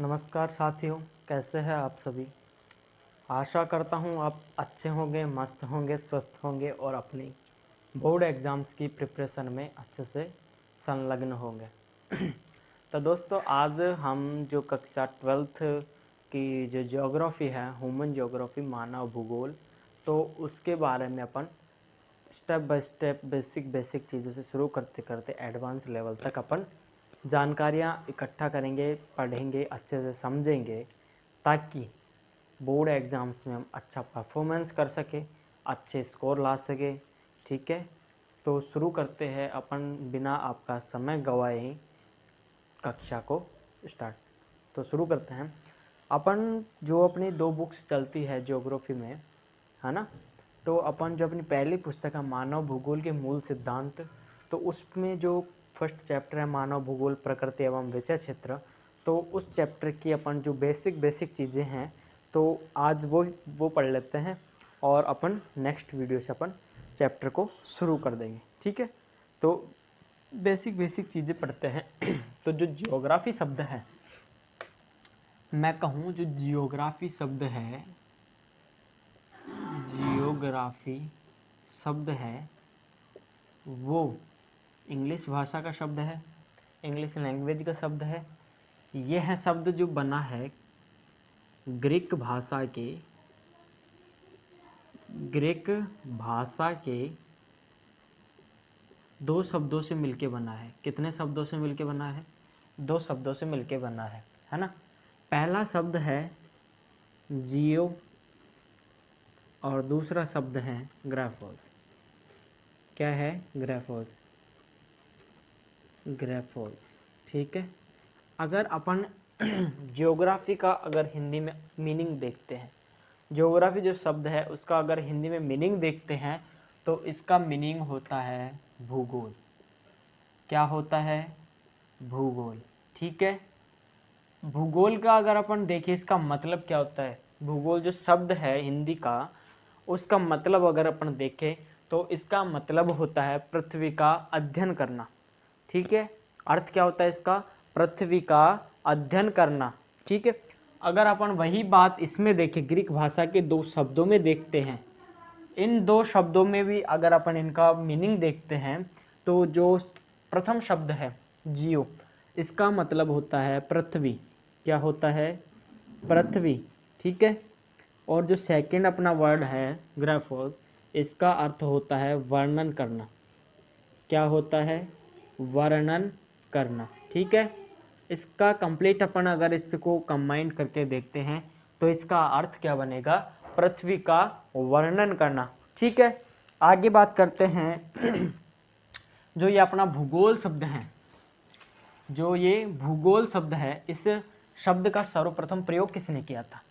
नमस्कार साथियों, कैसे हैं आप सभी। आशा करता हूं आप अच्छे होंगे, मस्त होंगे, स्वस्थ होंगे और अपनी बोर्ड एग्ज़ाम्स की प्रिपरेशन में अच्छे से संलग्न होंगे। तो दोस्तों, आज हम जो कक्षा 12th की जो ज्योग्राफी है, ह्यूमन ज्योग्राफी, मानव भूगोल, तो उसके बारे में अपन स्टेप बाय स्टेप बेसिक चीज़ों से शुरू करते करते एडवांस लेवल तक अपन जानकारियाँ इकट्ठा करेंगे, पढ़ेंगे, अच्छे से समझेंगे, ताकि बोर्ड एग्ज़ाम्स में हम अच्छा परफॉर्मेंस कर सकें, अच्छे स्कोर ला सकें। ठीक है, तो शुरू करते हैं अपन बिना आपका समय गवाए कक्षा को स्टार्ट। तो शुरू करते हैं अपन। जो अपनी 2 बुक्स चलती है ज्योग्राफी में, है ना, तो अपन जो अपनी पहली पुस्तक है मानव भूगोल के मूल सिद्धांत, तो उसमें जो फर्स्ट चैप्टर है मानव भूगोल प्रकृति एवं विषय क्षेत्र, तो उस चैप्टर की अपन जो बेसिक चीज़ें हैं, तो आज वो पढ़ लेते हैं और अपन नेक्स्ट वीडियो से अपन चैप्टर को शुरू कर देंगे। ठीक है, तो बेसिक चीज़ें पढ़ते हैं। तो जो जियोग्राफी शब्द है, मैं कहूँ जो जियोग्राफी शब्द है, जियोग्राफी शब्द है वो इंग्लिश भाषा का शब्द है, इंग्लिश लैंग्वेज का शब्द है। यह है शब्द जो बना है ग्रीक भाषा के 2 शब्दों से मिलके बना है। कितने शब्दों से मिलके बना है? 2 शब्दों से मिलके बना है ना। पहला शब्द है जियो और दूसरा शब्द है ग्राफोस। क्या है? ग्राफोस। ठीक है, अगर अपन ज्योग्राफी का अगर हिंदी में मीनिंग देखते हैं, ज्योग्राफी जो शब्द है उसका अगर हिंदी में मीनिंग देखते हैं, तो इसका मीनिंग होता है भूगोल। क्या होता है? भूगोल। ठीक है, भूगोल का अगर अपन देखें इसका मतलब क्या होता है, भूगोल जो शब्द है हिंदी का, उसका मतलब अगर अपन देखें तो इसका मतलब होता है पृथ्वी का अध्ययन करना। ठीक है, अर्थ क्या होता है इसका? पृथ्वी का अध्ययन करना। ठीक है, अगर अपन वही बात इसमें देखें, ग्रीक भाषा के 2 शब्दों में देखते हैं, इन 2 शब्दों में भी अगर अपन इनका मीनिंग देखते हैं, तो जो प्रथम शब्द है जियो, इसका मतलब होता है पृथ्वी। क्या होता है? पृथ्वी। ठीक है, और जो सेकंड अपना वर्ड है ग्राफोस, इसका अर्थ होता है वर्णन करना। क्या होता है? वर्णन करना। ठीक है, इसका कंप्लीट अपन अगर इसको कंबाइन करके देखते हैं तो इसका अर्थ क्या बनेगा? पृथ्वी का वर्णन करना। ठीक है, आगे बात करते हैं। जो ये अपना भूगोल शब्द है, जो ये भूगोल शब्द है, इस शब्द का सर्वप्रथम प्रयोग किसने किया था?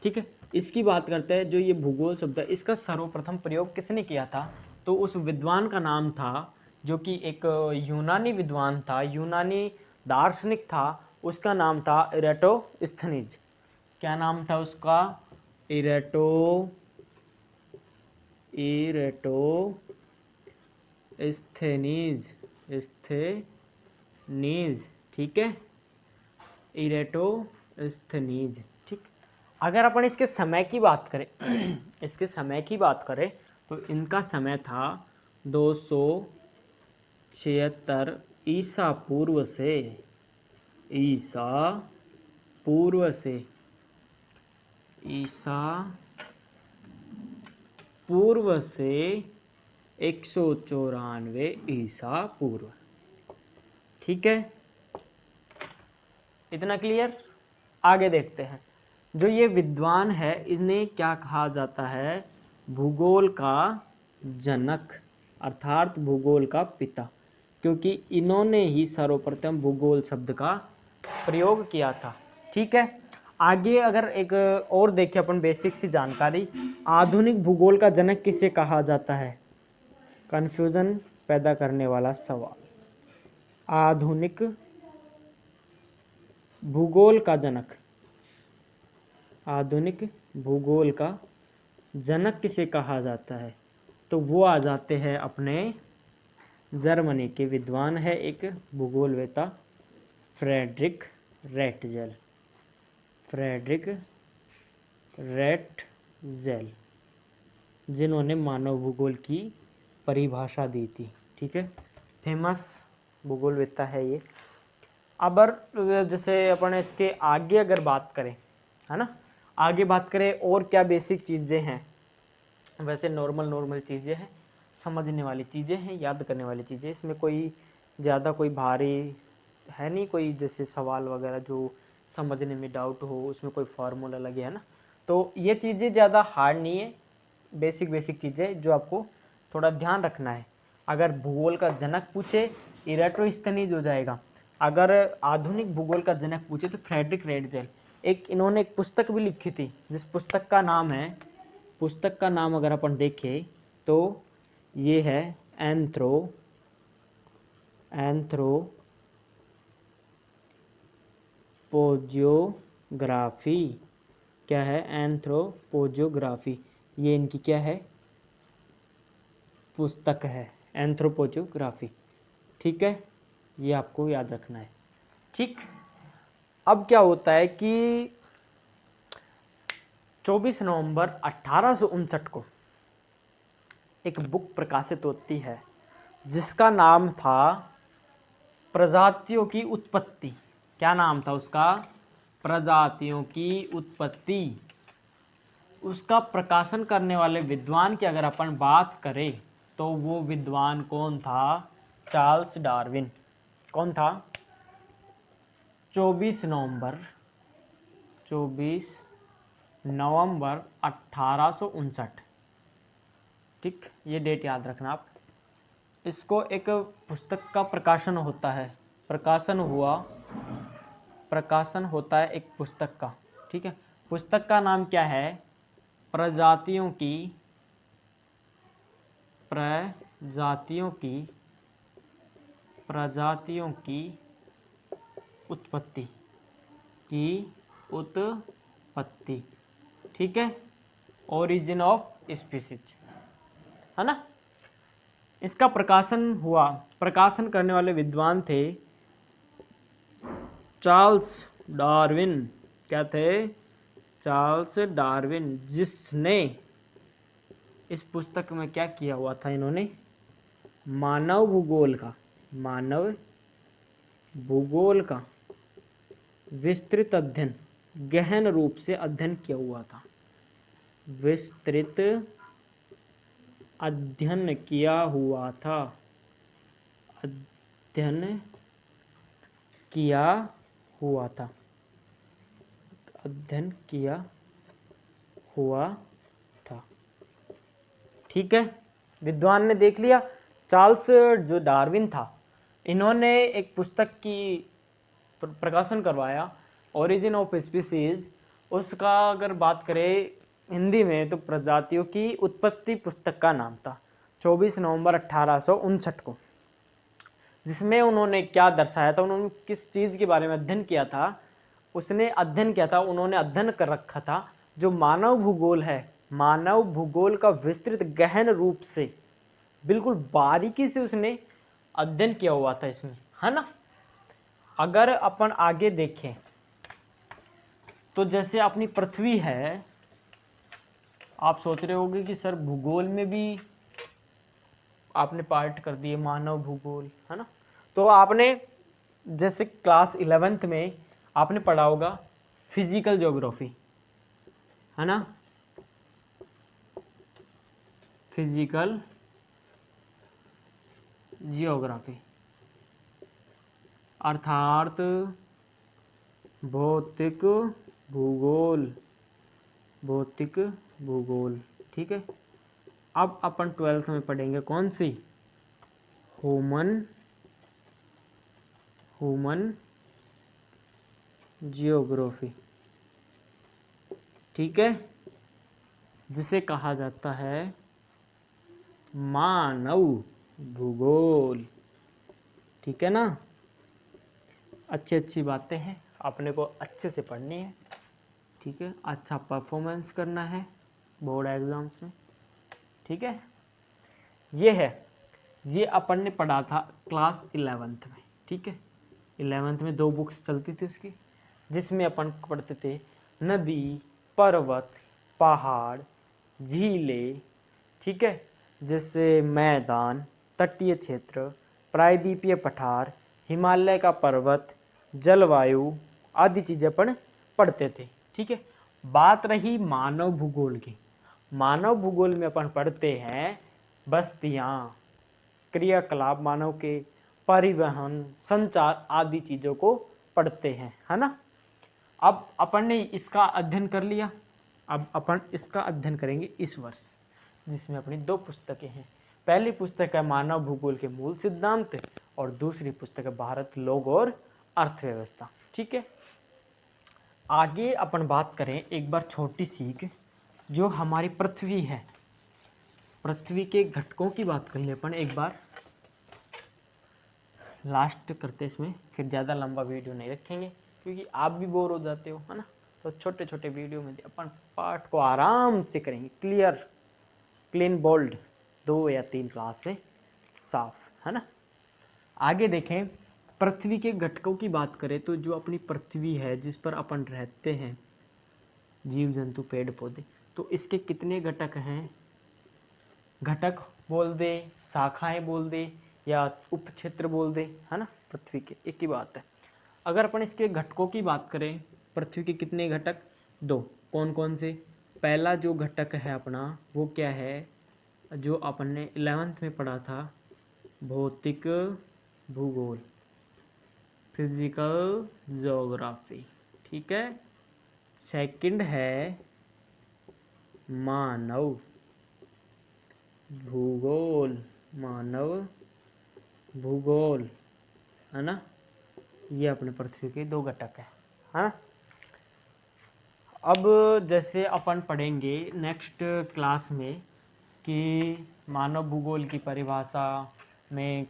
ठीक है, इसकी बात करते हैं। जो ये भूगोल शब्द है, इसका सर्वप्रथम प्रयोग किसने किया था? तो उस विद्वान का नाम था, जो कि एक यूनानी विद्वान था, यूनानी दार्शनिक था, उसका नाम था इरेटोस्थनीज। क्या नाम था उसका? इरेटोस्थनीज। ठीक है, इरेटोस्थनीज। ठीक, अगर अपन इसके समय की बात करें इसके समय की बात करें तो इनका समय था 276 ईसा पूर्व से, ईसा पूर्व से, ईसा पूर्व से 194 ईसा पूर्व। ठीक है, इतना क्लियर। आगे देखते हैं। जो ये विद्वान है, इन्हें क्या कहा जाता है? भूगोल का जनक, अर्थात भूगोल का पिता, क्योंकि इन्होंने ही सर्वप्रथम भूगोल शब्द का प्रयोग किया था। ठीक है, आगे अगर एक और देखें अपन बेसिक सी जानकारी, आधुनिक भूगोल का जनक किसे कहा जाता है? कंफ्यूजन पैदा करने वाला सवाल। आधुनिक भूगोल का जनक, आधुनिक भूगोल का जनक किसे कहा जाता है? तो वो आ जाते हैं अपने जर्मनी के विद्वान है एक भूगोलवेता, फ्रेडरिक रेटजल। फ्रेडरिक रेटजेल, जिन्होंने मानव भूगोल की परिभाषा दी थी। ठीक है, फेमस भूगोलवेत्ता है ये। अब जैसे अपन इसके आगे अगर बात करें, है ना, आगे बात करें और क्या बेसिक चीज़ें हैं, वैसे नॉर्मल चीज़ें हैं, समझने वाली चीज़ें हैं, याद करने वाली चीज़ें, इसमें कोई ज़्यादा कोई भारी है नहीं, कोई जैसे सवाल वगैरह जो समझने में डाउट हो, उसमें कोई फार्मूला लगे, है ना, तो ये चीज़ें ज़्यादा हार्ड नहीं है, बेसिक चीज़ें जो आपको थोड़ा ध्यान रखना है। अगर भूगोल का जनक पूछे इराटोस्थनीज हो जाएगा, अगर आधुनिक भूगोल का जनक पूछे तो फ्रेडरिक रेटजेल। इन्होंने एक पुस्तक भी लिखी थी, जिस पुस्तक का नाम है, पुस्तक का नाम अगर अपन देखें तो ये है एंथ्रोपोजियोग्राफी। क्या है? एंथ्रोपोजियोग्राफी, ये इनकी क्या है? पुस्तक है, एंथ्रोपोजियोग्राफी। ठीक है, ये आपको याद रखना है। ठीक, अब क्या होता है कि 24 नवंबर 1859 को एक बुक प्रकाशित होती है जिसका नाम था प्रजातियों की उत्पत्ति। क्या नाम था उसका? प्रजातियों की उत्पत्ति। उसका प्रकाशन करने वाले विद्वान की अगर अपन बात करें तो वो विद्वान कौन था? Charles Darwin. कौन था? 24 नवंबर 1859। ठीक, ये डेट याद रखना आप। इसको एक पुस्तक का प्रकाशन होता है, प्रकाशन होता है एक पुस्तक का। ठीक है, पुस्तक का नाम क्या है? प्रजातियों की उत्पत्ति ठीक है, ओरिजिन ऑफ स्पीसीज, है ना। इसका प्रकाशन करने वाले विद्वान थे चार्ल्स डार्विन। क्या थे? चार्ल्स डार्विन, जिसने इस पुस्तक में क्या किया हुआ था? इन्होंने मानव भूगोल का विस्तृत अध्ययन, गहन रूप से अध्ययन किया हुआ था। विस्तृत अध्ययन किया हुआ था, अध्ययन किया हुआ था। ठीक है, विद्वान ने देख लिया। चार्ल्स जो डार्विन था, इन्होंने एक पुस्तक की प्रकाशन करवाया, ओरिजिन ऑफ स्पीसीज। उसका अगर बात करें हिंदी में तो प्रजातियों की उत्पत्ति पुस्तक का नाम था, 24 नवंबर 1859 को। जिसमें उन्होंने क्या दर्शाया था, उन्होंने किस चीज़ के बारे में अध्ययन किया था? उन्होंने अध्ययन कर रखा था जो मानव भूगोल है, मानव भूगोल का विस्तृत गहन रूप से, बिल्कुल बारीकी से उसने अध्ययन किया हुआ था इसमें, है ना। अगर अपन आगे देखें तो जैसे अपनी पृथ्वी है, आप सोच रहे होंगे कि सर भूगोल में भी आपने पार्ट कर दिए मानव भूगोल, है ना। तो आपने जैसे क्लास 11th में आपने पढ़ा होगा फिजिकल ज्योग्राफी, है ना, फिजिकल जियोग्राफी अर्थात भौतिक भूगोल। ठीक है, अब अपन 12th में पढ़ेंगे कौन सी? Human geography. ठीक है, जिसे कहा जाता है मानव भूगोल। ठीक है ना, अच्छी बातें हैं, अपने को अच्छे से पढ़नी है। ठीक है, अच्छा परफॉर्मेंस करना है बोर्ड एग्जाम्स में। ठीक है, ये अपन ने पढ़ा था क्लास 11th में। ठीक है, 11th में 2 बुक्स चलती थी उसकी, जिसमें अपन पढ़ते थे नदी, पर्वत, पहाड़, झीलें, ठीक है, जैसे मैदान, तटीय क्षेत्र, प्रायद्वीपीय पठार, हिमालय का पर्वत, जलवायु आदि चीज़ें अपन पढ़ते थे। ठीक है, बात रही मानव भूगोल की। मानव भूगोल में अपन पढ़ते हैं बस्तियाँ, क्रियाकलाप मानव के, परिवहन, संचार आदि चीज़ों को पढ़ते हैं, है ना। अब अपन ने इसका अध्ययन कर लिया, अब अपन इसका अध्ययन करेंगे इस वर्ष, जिसमें अपनी 2 पुस्तकें हैं। पहली पुस्तक है मानव भूगोल के मूल सिद्धांत और दूसरी पुस्तक है भारत लोग और अर्थव्यवस्था। ठीक है, आगे अपन बात करें एक बार छोटी सी, जो हमारी पृथ्वी है, पृथ्वी के घटकों की बात कर ले अपन एक बार, लास्ट करते इसमें, फिर ज़्यादा लंबा वीडियो नहीं रखेंगे क्योंकि आप भी बोर हो जाते हो, है ना। तो छोटे छोटे वीडियो में अपन पाठ को आराम से करेंगे, क्लियर, क्लीन, बोल्ड, 2 या 3 क्लास में साफ, है ना। आगे देखें, पृथ्वी के घटकों की बात करें तो जो अपनी पृथ्वी है जिस पर अपन रहते हैं, जीव जंतु पेड़ पौधे, तो इसके कितने घटक हैं। घटक बोल दे, शाखाएं बोल दे या उपक्षेत्र बोल दे, है ना, पृथ्वी के एक ही बात है। अगर अपन इसके घटकों की बात करें, पृथ्वी के कितने घटक, 2, कौन कौन से। पहला जो घटक है अपना वो क्या है, जो अपन ने 11th में पढ़ा था, भौतिक भूगोल, फिजिकल ज्योग्राफी। ठीक है, सेकंड है मानव भूगोल, मानव भूगोल, है ना। ये अपने पृथ्वी के 2 घटक है ना। अब जैसे अपन पढ़ेंगे नेक्स्ट क्लास में कि मानव भूगोल की परिभाषा में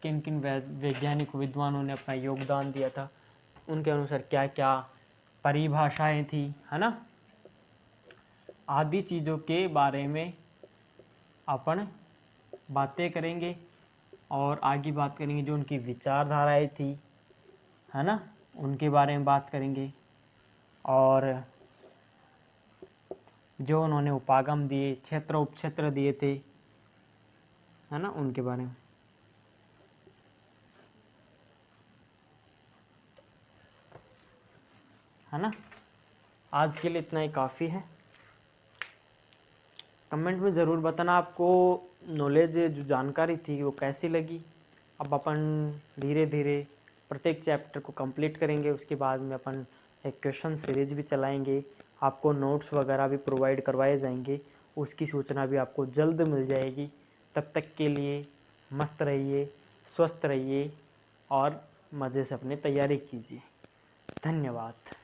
किन किन वैज्ञानिक विद्वानों ने अपना योगदान दिया था, उनके अनुसार क्या क्या परिभाषाएं थी, है ना, आदि चीज़ों के बारे में अपन बातें करेंगे और आगे बात करेंगे जो उनकी विचारधाराएं थी, है ना, उनके बारे में बात करेंगे और जो उन्होंने उपागम दिए, क्षेत्र उपक्षेत्र दिए थे, है ना, उनके बारे में। है ना, आज के लिए इतना ही काफ़ी है। कमेंट में ज़रूर बताना आपको नॉलेज जो जानकारी थी वो कैसी लगी। अब अपन धीरे धीरे प्रत्येक चैप्टर को कंप्लीट करेंगे, उसके बाद में अपन एक क्वेश्चन सीरीज भी चलाएंगे, आपको नोट्स वगैरह भी प्रोवाइड करवाए जाएंगे, उसकी सूचना भी आपको जल्द मिल जाएगी। तब तक के लिए मस्त रहिए, स्वस्थ रहिए और मज़े से अपनी तैयारी कीजिए। धन्यवाद।